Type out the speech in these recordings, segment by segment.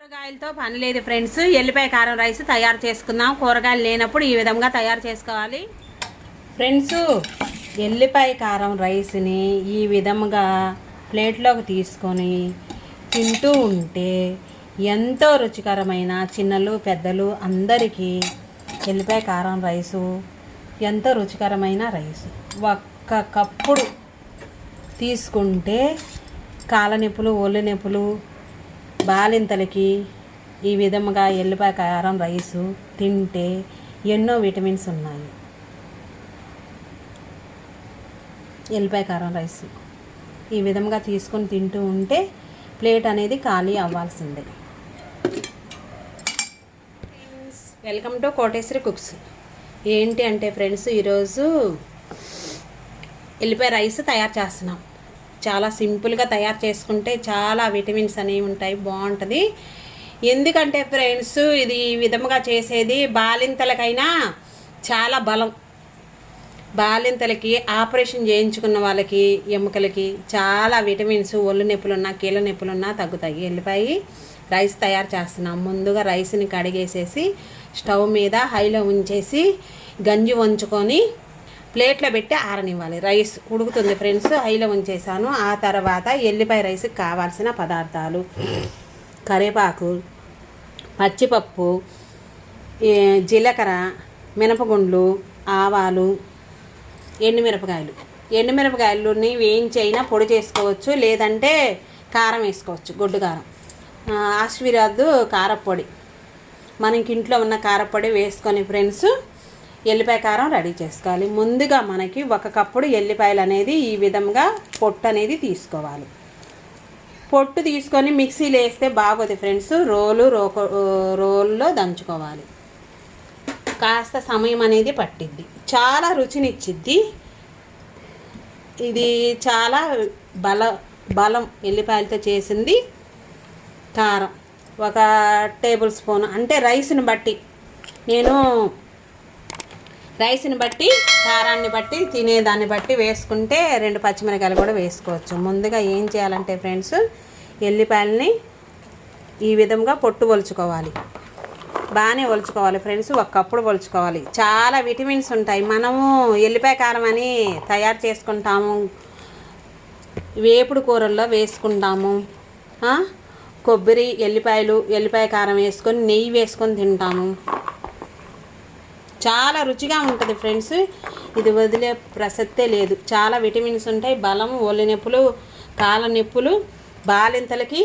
కూరగాయలతో పని లేదు ఫ్రెండ్స్. ఎల్లిపాయ కారం రైస్ తయారు చేసుకుందాం. కూరగాయలు లేనప్పుడు ఈ విధంగా తయారు చేసుకోవాలి ఫ్రెండ్స్. ఎల్లిపాయ కారం రైస్ని ఈ విధంగా ప్లేట్లోకి తీసుకొని తింటూ ఉంటే ఎంతో రుచికరమైన చిన్నలు పెద్దలు అందరికీ ఎల్లిపాయ కారం రైసు ఎంతో రుచికరమైన రైసు. ఒక్క కప్పుడు తీసుకుంటే కాళ్ళనొప్పులు ఒళ్ళు నొప్పులు బాలింతలకి ఈ విధముగా ఎల్లిపాయ కారం రైసు తింటే ఎన్నో విటమిన్స్ ఉన్నాయి. ఎల్లిపాయ కారం రైసు ఈ విధంగా తీసుకొని తింటూ ఉంటే ప్లేట్ అనేది ఖాళీ అవ్వాల్సిందే. Welcome to Koteswari cooks. ఏంటి అంటే ఫ్రెండ్స్, ఈరోజు ఎల్లిపాయ రైస్ తయారు చేస్తున్నాం. చాలా సింపుల్గా తయారు చేసుకుంటే చాలా విటమిన్స్ అనేవి ఉంటాయి, బాగుంటుంది. ఎందుకంటే ఫ్రెండ్స్, ఇది ఈ విధముగా చేసేది బాలింతలకైనా చాలా బలం. బాలింతలకి ఆపరేషన్ చేయించుకున్న వాళ్ళకి ఎముకలకి చాలా విటమిన్స్, ఒళ్ళు నొప్పులున్నా కీళ్ళ నొప్పులున్నా తగ్గుతాయి. ఎల్లిపాయ రైస్ తయారు చేస్తున్నాం. ముందుగా రైస్ని కడిగేసేసి స్టవ్ మీద హైలో ఉంచేసి గంజి వంచుకొని ప్లేట్లో పెట్టి ఆరనివ్వాలి. రైస్ ఉడుకుతుంది ఫ్రెండ్స్, హైలో ఉంచేసాను. ఆ తర్వాత ఎల్లిపాయ రైస్కి కావాల్సిన పదార్థాలు: కరివేపాకు, పచ్చిపప్పు, జీలకర్ర, మినపగుండ్లు, ఆవాలు, ఎండుమిరపకాయలుని వేయించి అయినా పొడి చేసుకోవచ్చు, లేదంటే కారం వేసుకోవచ్చు, గొడ్డు కారం. ఆశీర్వాద్ కారపొడి, మనకి ఇంట్లో ఉన్న కారపొడి వేసుకొని ఫ్రెండ్స్ ఎల్లిపాయ కారం రెడీ చేసుకోవాలి. ముందుగా మనకి ఒక కప్పుడు ఎల్లిపాయలు అనేది ఈ విధంగా పొట్టు అనేది తీసుకోవాలి. పొట్టు తీసుకొని మిక్సీలో వేస్తే బాగోదు ఫ్రెండ్స్, రోల్లో దంచుకోవాలి. కాస్త సమయం అనేది పట్టిద్ది, చాలా రుచినిచ్చిద్ది. ఇది చాలా బలం ఎల్లిపాయలతో చేసింది. కారం ఒక టేబుల్ స్పూన్, అంటే రైస్ని బట్టి, నేను రైస్ని బట్టి కారాన్ని బట్టి తినేదాన్ని బట్టి వేసుకుంటే 2 పచ్చిమిరకాయలు కూడా వేసుకోవచ్చు. ముందుగా ఏం చేయాలంటే ఫ్రెండ్స్, ఎల్లిపాయలని ఈ విధంగా పొట్టు ఒలుచుకోవాలి. బాగానే ఒలుచుకోవాలి ఫ్రెండ్స్, ఒక్కప్పుడు ఒలుచుకోవాలి. చాలా విటమిన్స్ ఉంటాయి. మనము ఎల్లిపాయ కారం అని తయారు చేసుకుంటాము, వేపుడు కూరల్లో వేసుకుంటాము, కొబ్బరి ఎల్లిపాయ కారం వేసుకొని నెయ్యి వేసుకొని తింటాము. చాలా రుచిగా ఉంటుంది ఫ్రెండ్స్. ఇది వదిలే ప్రసక్తే లేదు. చాలా విటమిన్స్ ఉంటాయి, బలం, ఒళ్ళు నొప్పులు, కాళ్ళ నొప్పులు, బాలింతలకి,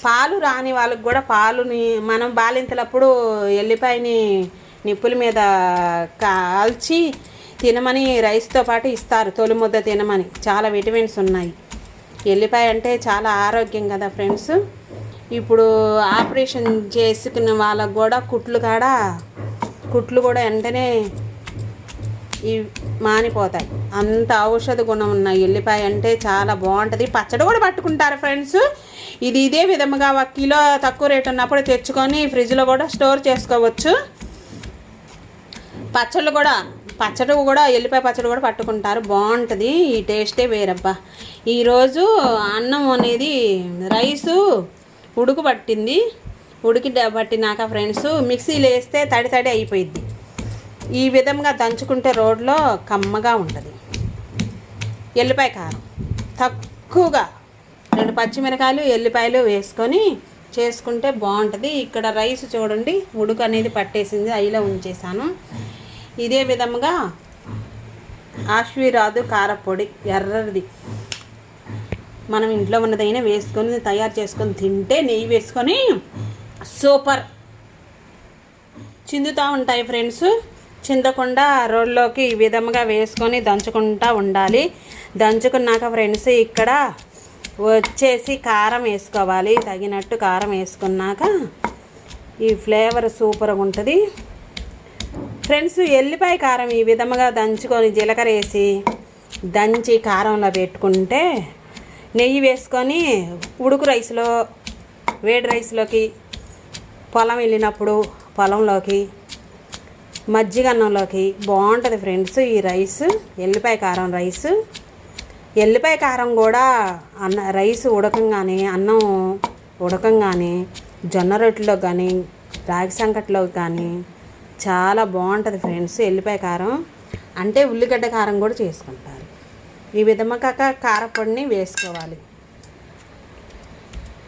పాలు రాని వాళ్ళకి కూడా పాలుని మనం బాలింతలప్పుడు ఎల్లిపాయని నిప్పుల మీద కాల్చి తినమని రైస్తో పాటు ఇస్తారు, తొలి ముద్ద తినమని. చాలా విటమిన్స్ ఉన్నాయి. ఎల్లిపాయ అంటే చాలా ఆరోగ్యం కదా ఫ్రెండ్స్. ఇప్పుడు ఆపరేషన్ చేసుకున్న వాళ్ళకు కూడా కుట్లు కూడా వెంటనే మానిపోతాయి, అంత ఔషధ గుణం ఉన్న ఎల్లిపాయ అంటే చాలా బాగుంటుంది. పచ్చడి కూడా పట్టుకుంటారు ఫ్రెండ్స్. ఇదే విధముగా 1 కిలో తక్కువ రేటు ఉన్నప్పుడు తెచ్చుకొని ఫ్రిడ్జ్లో కూడా స్టోర్ చేసుకోవచ్చు. పచ్చడి కూడా ఎల్లిపాయ పచ్చడి కూడా పట్టుకుంటారు, బాగుంటుంది. ఈ టేస్టే వేరబ్బా. ఈరోజు అన్నం అనేది రైసు పట్టినాక ఫ్రెండ్స్ మిక్సీలో వేస్తే తడి అయిపోయిద్ది. ఈ విధంగా దంచుకుంటే రోడ్లో కమ్మగా ఉంటుంది. ఎల్లిపాయ కారం తక్కువగా 2 పచ్చిమిరకాయలు ఎల్లిపాయలు వేసుకొని చేసుకుంటే బాగుంటుంది. ఇక్కడ రైస్ చూడండి, ఉడుకు అనేది పట్టేసింది, అయిలో ఉంచేసాను. ఇదే విధంగా ఆశీర్వాద్ కారపొడి ఎర్రది మనం ఇంట్లో ఉన్నదైనా వేసుకొని తయారు చేసుకొని తింటే నెయ్యి వేసుకొని సూపర్. చిందుతూ ఉంటాయి ఫ్రెండ్స్, చిందకుండా రోల్లోకి ఈ విధంగా వేసుకొని దంచుకుంటూ ఉండాలి. దంచుకున్నాక ఫ్రెండ్స్ ఇక్కడ వచ్చేసి కారం వేసుకోవాలి. తగినట్టు కారం వేసుకున్నాక ఈ ఫ్లేవర్ సూపర్గా ఉంటుంది ఫ్రెండ్స్. ఎల్లిపాయ కారం ఈ విధంగా దంచుకొని జీలకర్ర వేసి దంచి కారంలో పెట్టుకుంటే, నెయ్యి వేసుకొని ఉడుకు రైస్లో, వేడి రైస్లోకి, పొలం వెళ్ళినప్పుడు పొలంలోకి, మజ్జిగ అన్నంలోకి బాగుంటుంది ఫ్రెండ్స్ ఈ రైస్. ఎల్లిపాయ కారం రైస్ ఎల్లిపాయ కారం కూడా రైస్ ఉడకంగానే, అన్నం ఉడకంగానే జొన్న రొట్టెలో కానీ రాగి సంకట్లో కానీ చాలా బాగుంటుంది ఫ్రెండ్స్. ఎల్లిపాయ కారం అంటే ఉల్లిగడ్డ కారం కూడా చేసుకుంటారు. ఈ విధంగా కారపొడిని వేసుకోవాలి.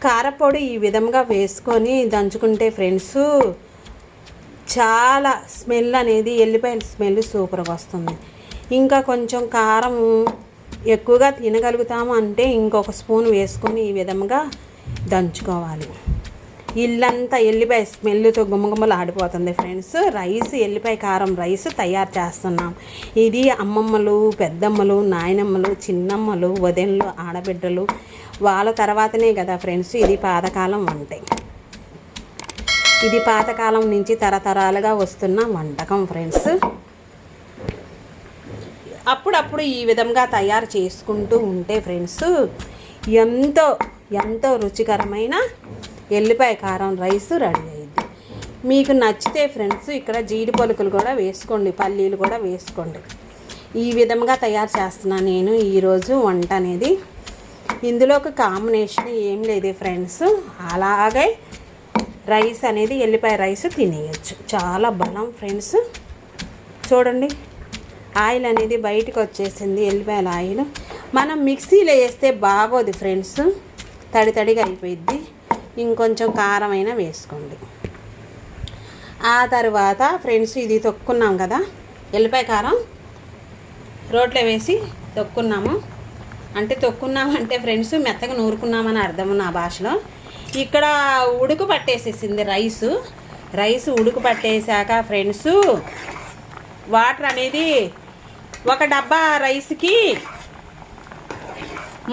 కారపొడి ఈ విధంగా వేసుకొని దంచుకుంటే ఫ్రెండ్స్ చాలా స్మెల్ అనేది, ఎల్లిపాయల స్మెల్ సూపర్గా వస్తుంది. ఇంకా కొంచెం కారం ఎక్కువగా తినగలుగుతాము అంటే ఇంకొక స్పూన్ వేసుకొని ఈ విధంగా దంచుకోవాలి. ఇల్లంతా ఎల్లిపాయ స్మెల్తో గుమ్మగుమ్మలు ఆడిపోతుంది ఫ్రెండ్స్. రైస్ ఎల్లిపాయ కారం రైస్ తయారు చేస్తున్నాం. ఇది అమ్మమ్మలు, పెద్దమ్మలు, నాయనమ్మలు, చిన్నమ్మలు, వదినలు, ఆడబిడ్డలు వాళ్ళ తర్వాతనే కదా ఫ్రెండ్స్ ఇది పాతకాలం వంట. ఇది పాతకాలం నుంచి తరతరాలుగా వస్తున్న వంటకం ఫ్రెండ్స్. అప్పుడప్పుడు ఈ విధంగా తయారు చేసుకుంటూ ఉంటే ఫ్రెండ్స్ ఎంతో ఎంతో రుచికరమైన ఎల్లిపాయ కారం రైస్ రెడీ అయ్యింది. మీకు నచ్చితే ఫ్రెండ్స్ ఇక్కడ జీడి పలుకులు కూడా వేసుకోండి, పల్లీలు కూడా వేసుకోండి. ఈ విధంగా తయారు చేస్తున్నాను నేను ఈరోజు వంట అనేది. ఇందులో ఒక కాంబినేషన్ ఏం లేదు ఫ్రెండ్స్, అలాగే రైస్ అనేది ఎల్లిపాయ రైస్ తినేయచ్చు. చాలా బలం ఫ్రెండ్స్. చూడండి ఆయిల్ అనేది బయటకు వచ్చేసింది, ఎల్లిపాయల ఆయిల్. మనం మిక్సీలో వేస్తే బాగోదు ఫ్రెండ్స్, తడి తడిగా అయిపోయిద్ది. ఇంకొంచెం కారమైనా వేసుకోండి. ఆ తర్వాత ఫ్రెండ్స్ ఇది తొక్కున్నాం కదా, ఎల్లిపాయ కారం రోట్లో వేసి తొక్కున్నాము. తొక్కున్నామంటే ఫ్రెండ్స్ మెత్తగా నూరుకున్నామని అర్థం నా భాషలో. ఇక్కడ ఉడుకు పట్టేసేసింది రైస్ ఉడుకు పట్టేశాక ఫ్రెండ్స్ వాటర్ అనేది ఒక డబ్బా రైస్కి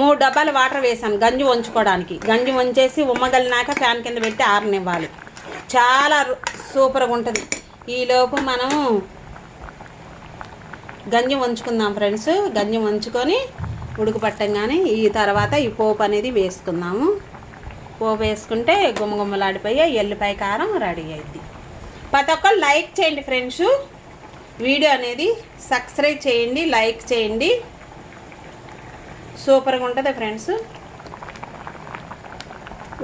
3 డబ్బాలు వాటర్ వేసాను గంజి వంచుకోవడానికి. గంజి వంచేసి ఉమ్మగలినాక ఫ్యాన్ కింద పెట్టి ఆరనివ్వాలి. చాలా సూపర్గా ఉంటుంది. ఈలోపు మనం గంజి వంచుకుందాం ఫ్రెండ్స్. గంజి వంచుకొని ఉడుకు పట్టంగానే ఈ తర్వాత ఈ పోపు అనేది వేసుకుందాము. పోపు వేసుకుంటే గుమ్మగుమ్మలాడిపోయి ఎల్లిపాయ కారం రెడీ అయింది. ప్రతి ఒక్కరు లైక్ చేయండి ఫ్రెండ్స్. వీడియో అనేది సబ్స్క్రైబ్ చేయండి, లైక్ చేయండి. సూపర్గా ఉంటుంది ఫ్రెండ్స్.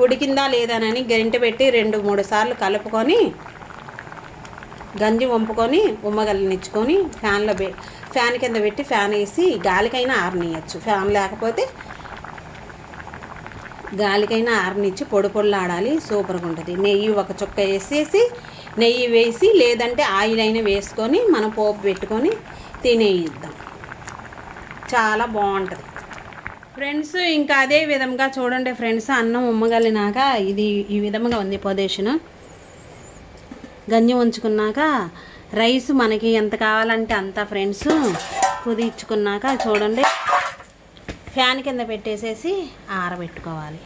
ఉడికిందా లేదానని గరిటె పెట్టి 2-3 సార్లు కలుపుకొని గంజి వంపుకొని ఉమ్మగల్లినిచ్చుకొని ఫ్యాన్ కింద పెట్టి ఫ్యాన్ వేసి గాలికైనా ఆరనియచ్చు. ఫ్యాన్ లేకపోతే గాలికైనా ఆరనిచ్చి పొడి పొడిలాడాలి. సూపర్గా ఉంటుంది. నెయ్యి ఒక చుక్క నెయ్యి వేసి లేదంటే ఆయిల్ అయినా వేసుకొని మనం పోపు పెట్టుకొని తినేయిద్దాం. చాలా బాగుంటుంది ఫ్రెండ్స్. ఇంకా అదే విధంగా చూడండి ఫ్రెండ్స్, అన్నం ఉమ్మగలినాక ఇది ఈ విధంగా ఉంది పొజిషన్. గంజి ఉంచుకున్నాక రైస్ మనకి ఎంత కావాలంటే అంత ఫ్రెండ్స్ కుదించుకున్నాక చూడండి ఫ్యాన్ కింద పెట్టేసేసి ఆరబెట్టుకోవాలి.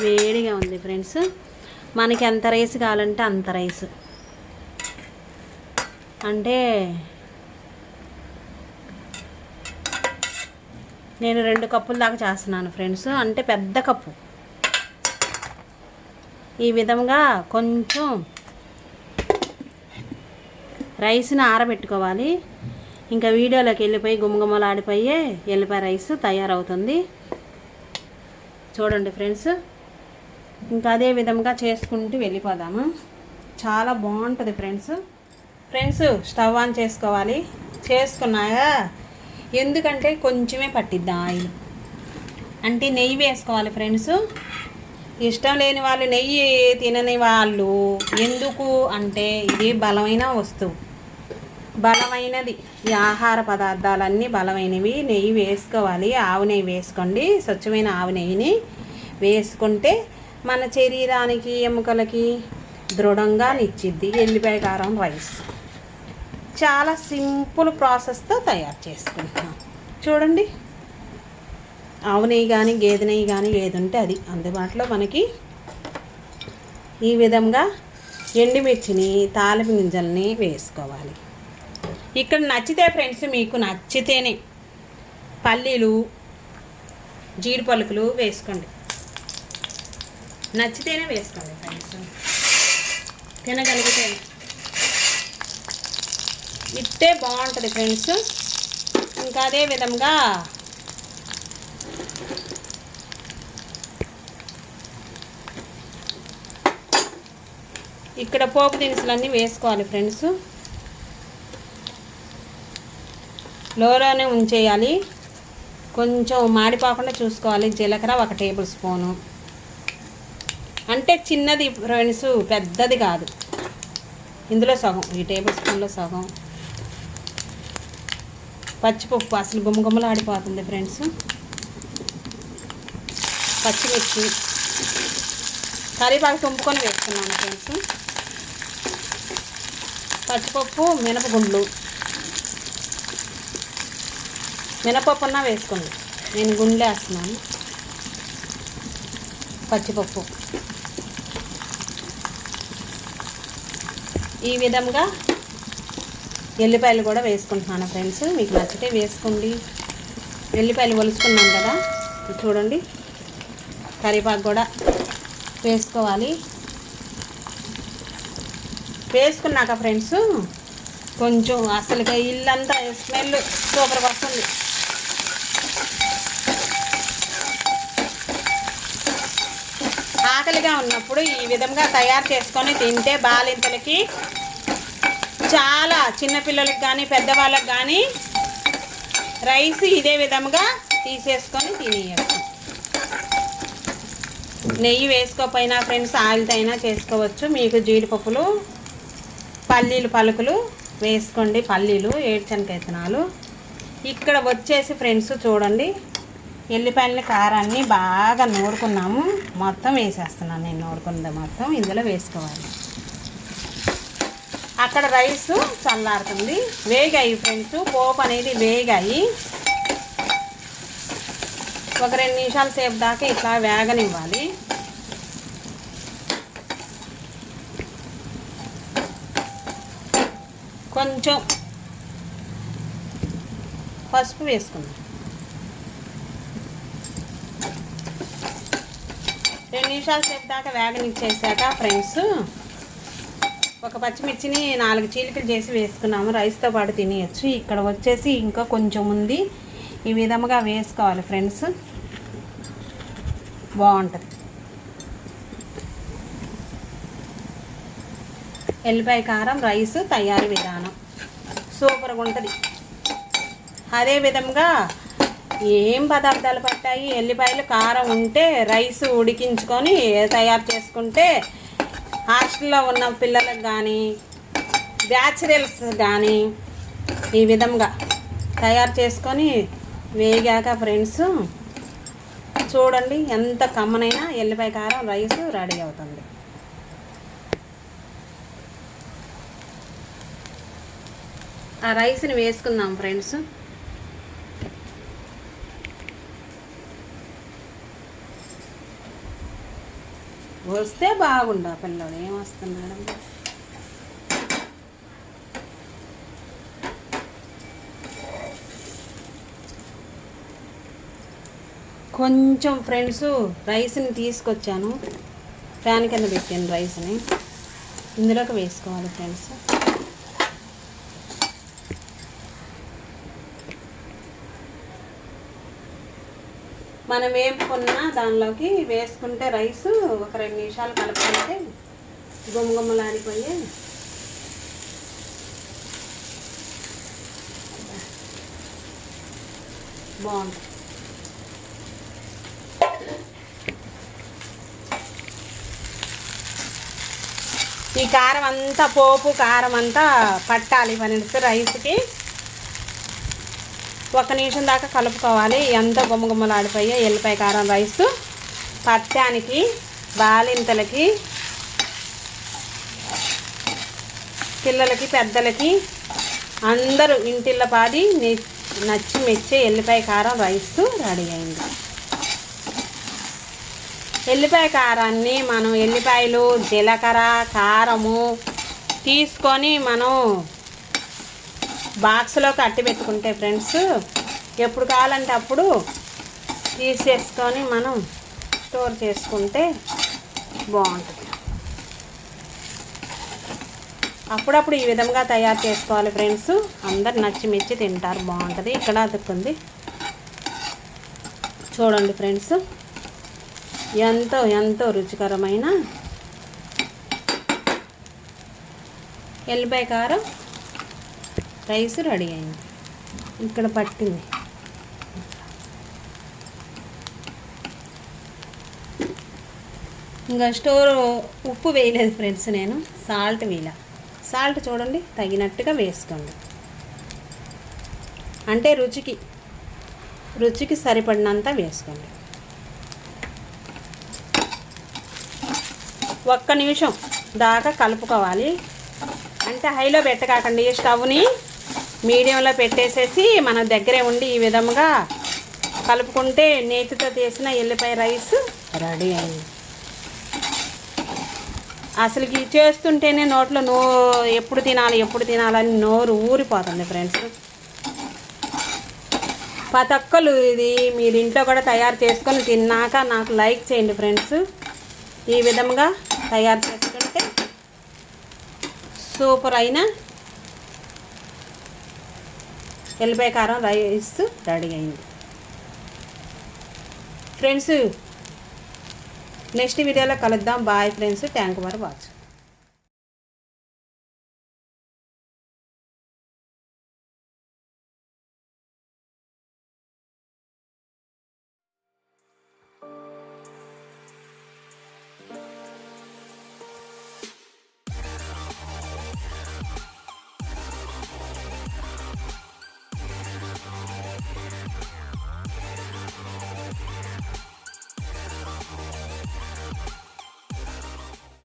వేడిగా ఉంది ఫ్రెండ్స్. మనకి ఎంత రైస్ కావాలంటే అంత రైస్, అంటే నేను 2 కప్పుల దాకా చేస్తున్నాను ఫ్రెండ్స్. అంటే పెద్ద కప్పు. ఈ విధంగా కొంచెం రైస్ని ఆరబెట్టుకోవాలి. ఇంకా వీడియోలోకి వెళ్ళిపోయి గుమ్మగుమ్మలాడిపోయే ఎల్లిపాయ రైస్ తయారవుతుంది. చూడండి ఫ్రెండ్స్. ఇంకా అదే విధంగా చేసుకుంటూ వెళ్ళిపోదాము. చాలా బాగుంటుంది ఫ్రెండ్స్. స్టవ్ ఆన్ చేసుకోవాలి. చేసుకున్నాక ఎందుకంటే కొంచెమే పట్టిద్ది ఆయిల్, అంటే నెయ్యి వేసుకోవాలి ఫ్రెండ్స్. ఇష్టం లేని వాళ్ళు, నెయ్యి తినని వాళ్ళు ఎందుకు అంటే ఇది బలమైన వస్తువు, బలమైనది. ఈ ఆహార పదార్థాలన్నీ బలమైనవి. నెయ్యి వేసుకోవాలి. ఆవు నెయ్యి వేసుకోండి. స్వచ్ఛమైన ఆవు నెయ్యిని వేసుకుంటే మన శరీరానికి ఎముకలకి దృఢంగా నిచ్చిద్ది. ఎల్లిపాయ కారం రైస్ చాలా సింపుల్ ప్రాసెస్తో తయారు చేసుకుంటాం. చూడండి ఆవు నెయ్యి కానీ గేదె నెయ్యి కానీ ఏది ఉంటే అది అందుబాటులో మనకి. ఈ విధంగా ఎండుమిర్చిని తాలింపు గింజల్ని వేసుకోవాలి. ఇక్కడ నచ్చితే ఫ్రెండ్స్, మీకు నచ్చితేనే పల్లీలు జీడి పలుకులు వేసుకోండి. నచ్చితేనే వేసుకోండి ఫ్రెండ్స్, తినగలిగితే ఇట్టే బాగుంటుంది ఫ్రెండ్స్. ఇంకా అదే విధంగా ఇక్కడ పోపు దినుసులన్నీ వేసుకోవాలి ఫ్రెండ్స్. లోలోనే ఉంచేయాలి, కొంచెం మాడిపోకుండా చూసుకోవాలి. జీలకర్ర 1 టేబుల్ స్పూను, అంటే చిన్నది ఫ్రెండ్స్, పెద్దది కాదు. ఇందులో సగం, ఈ టేబుల్ స్పూన్లో సగం. పచ్చిపప్పు అసలు గుమ్మగుమ్మలు ఆడిపోతుంది ఫ్రెండ్స్. పచ్చిమిర్చి, కరివేపాకు తుంపుకొని వేస్తున్నాను ఫ్రెండ్స్. పచ్చిపప్పు, మినపగుండ్లు, మినపప్పు అన్నా వేసుకోండి, నేను గుండ్లు వేస్తున్నాను. పచ్చిపప్పు ఈ విధంగా ఎల్లిపాయలు కూడా వేసుకుంటున్నాను ఫ్రెండ్స్. మీకు నచ్చితే వేసుకోండి. ఎల్లిపాయలు ఒలుచుకున్నాం కదా, చూడండి. కరివేపాకు కూడా వేసుకోవాలి. వేసుకున్నాక ఫ్రెండ్స్ కొంచెం అసలుగా ఇల్లంతా స్మెల్ సూపర్గా వస్తుంది. ఆకలిగా ఉన్నప్పుడు ఈ విధంగా తయారు చేసుకొని తింటే బాలింతలకి, చాలా చిన్నపిల్లలకి కానీ పెద్దవాళ్ళకి కానీ రైస్ ఇదే విధంగా తీసేసుకొని తినేయచ్చు. నెయ్యి వేసుకోకపోయినా ఫ్రెండ్స్ ఆయిల్తో అయినా చేసుకోవచ్చు. మీకు జీడిపప్పులు, పల్లీలు పలుకులు వేసుకోండి, పల్లీలు, ఏడ్చనక విత్తనాలు. ఇక్కడ వచ్చేసి ఫ్రెండ్స్ చూడండి, ఎల్లిపాయలని కారాన్ని బాగా నూరుకున్నాము. మొత్తం వేసేస్తున్నాను నేను, నూరుకున్నది మొత్తం ఇందులో వేసుకోవాలి. అక్కడ రైస్ చల్లారుతుంది. వేగాయి ఫ్రెండ్స్, పోపు అనేది వేగాయి. ఒక 2 నిమిషాల సేపు దాకా ఇట్లా వేగనివ్వాలి. కొంచెం పసుపు వేసుకుందాం. 2 నిమిషాల సేపు దాకా వేగనిచ్చేసాక ఫ్రెండ్స్ ఒక పచ్చిమిర్చిని 4 చీలికలు చేసి వేసుకున్నాము. రైస్తో పాటు తినేయచ్చు. ఇక్కడ వచ్చేసి ఇంకా కొంచెం ఉంది, ఈ విధముగా వేసుకోవాలి ఫ్రెండ్స్, బాగుంటుంది. ఎల్లిపాయ కారం రైస్ తయారీ విధానం సూపర్గా ఉంటుంది. అదే విధంగా ఏం పదార్థాలు పట్టాయి, ఎల్లిపాయలు కారం ఉంటే రైస్ ఉడికించుకొని తయారు చేసుకుంటే హాస్టల్లో ఉన్న పిల్లలకు కానీ బ్యాచిలర్స్ కానీ ఈ విధంగా తయారు చేసుకొని వేగాక ఫ్రెండ్స్ చూడండి ఎంత కమ్మనైన ఎల్లిపాయ కారం రైస్ రెడీ అవుతుంది. ఆ రైస్ని వేసుకుందాం ఫ్రెండ్స్. వస్తే బాగుండా పిల్లడు, ఏమొస్తున్నాడు. కొంచెం ఫ్రెండ్స్ రైస్ని తీసుకొచ్చాను, ఫ్యాన్ కింద పెట్టాను రైస్ని, ఇందులోకి వేసుకోవాలి ఫ్రెండ్స్. మనం వేపుకున్న దానిలోకి వేసుకుంటే రైస్ ఒక 2 నిమిషాలు కలుపుకుంటే గుమ్మగుమ్మలాడిపోయి బాగుంటుంది. ఈ కారం అంతా, పోపు కారం అంతా పట్టాలి ఫ్రెండ్స్ రైస్కి. 1 నిమిషం దాకా కలుపుకోవాలి. ఎంత గుమ్మగుమ్మలాడిపోయి ఎల్లిపాయ కారం రైస్ పత్యానికి, బాలింతలకి, పిల్లలకి, పెద్దలకి అందరూ ఇంటిల్ల పాది నచ్చి మెచ్చే ఎల్లిపాయ కారం రైస్ రెడీ అయింది. ఎల్లిపాయ కారాన్ని మనం ఎల్లిపాయలు, జీలకర్ర, కారము తీసుకొని మనం బాక్స్లోకి అట్టి పెట్టుకుంటే ఫ్రెండ్స్ ఎప్పుడు కావాలంటే అప్పుడు తీసేసుకొని మనం స్టోర్ చేసుకుంటే బాగుంటుంది. అప్పుడప్పుడు ఈ విధంగా తయారు చేసుకోవాలి ఫ్రెండ్స్, అందరు నచ్చి మెచ్చి తింటారు, బాగుంటుంది. ఇక్కడ అతుక్కుంది చూడండి ఫ్రెండ్స్, ఎంతో ఎంతో రుచికరమైన ఎల్లిపాయ కారం రైస్ రెడీ అయింది. ఇక్కడ పట్టింది. ఇంకా ఉప్పు వేయలేదు ఫ్రెండ్స్, నేను సాల్ట్ వేయలే. సాల్ట్ చూడండి తగినట్టుగా వేసుకోండి, అంటే రుచికి సరిపడినంత వేసుకోండి. ఒక్క నిమిషం దాకా కలుపుకోవాలి. అంటే హైలో పెట్టకాకండి, స్టవ్ని మీడియంలో పెట్టేసేసి మన దగ్గరే ఉండి ఈ విధముగా కలుపుకుంటే నేతితో చేసిన ఎల్లిపాయ రైస్ రెడీ అయింది. అసలుకి చేస్తుంటేనే నోట్లో ఎప్పుడు తినాలని నోరు ఊరిపోతుంది ఫ్రెండ్స్. పతక్కలు ఇది మీరు ఇంట్లో కూడా తయారు చేసుకొని తిన్నాక నాకు లైక్ చేయండి ఫ్రెండ్స్. ఈ విధంగా తయారు చేసుకుంటే సూపర్ అయిన ఎల్లిపాయ కారం రైస్ రెడీ అయింది ఫ్రెండ్స్. నెక్స్ట్ వీడియోలో కలుద్దాం. Bye friends, thank you for watching.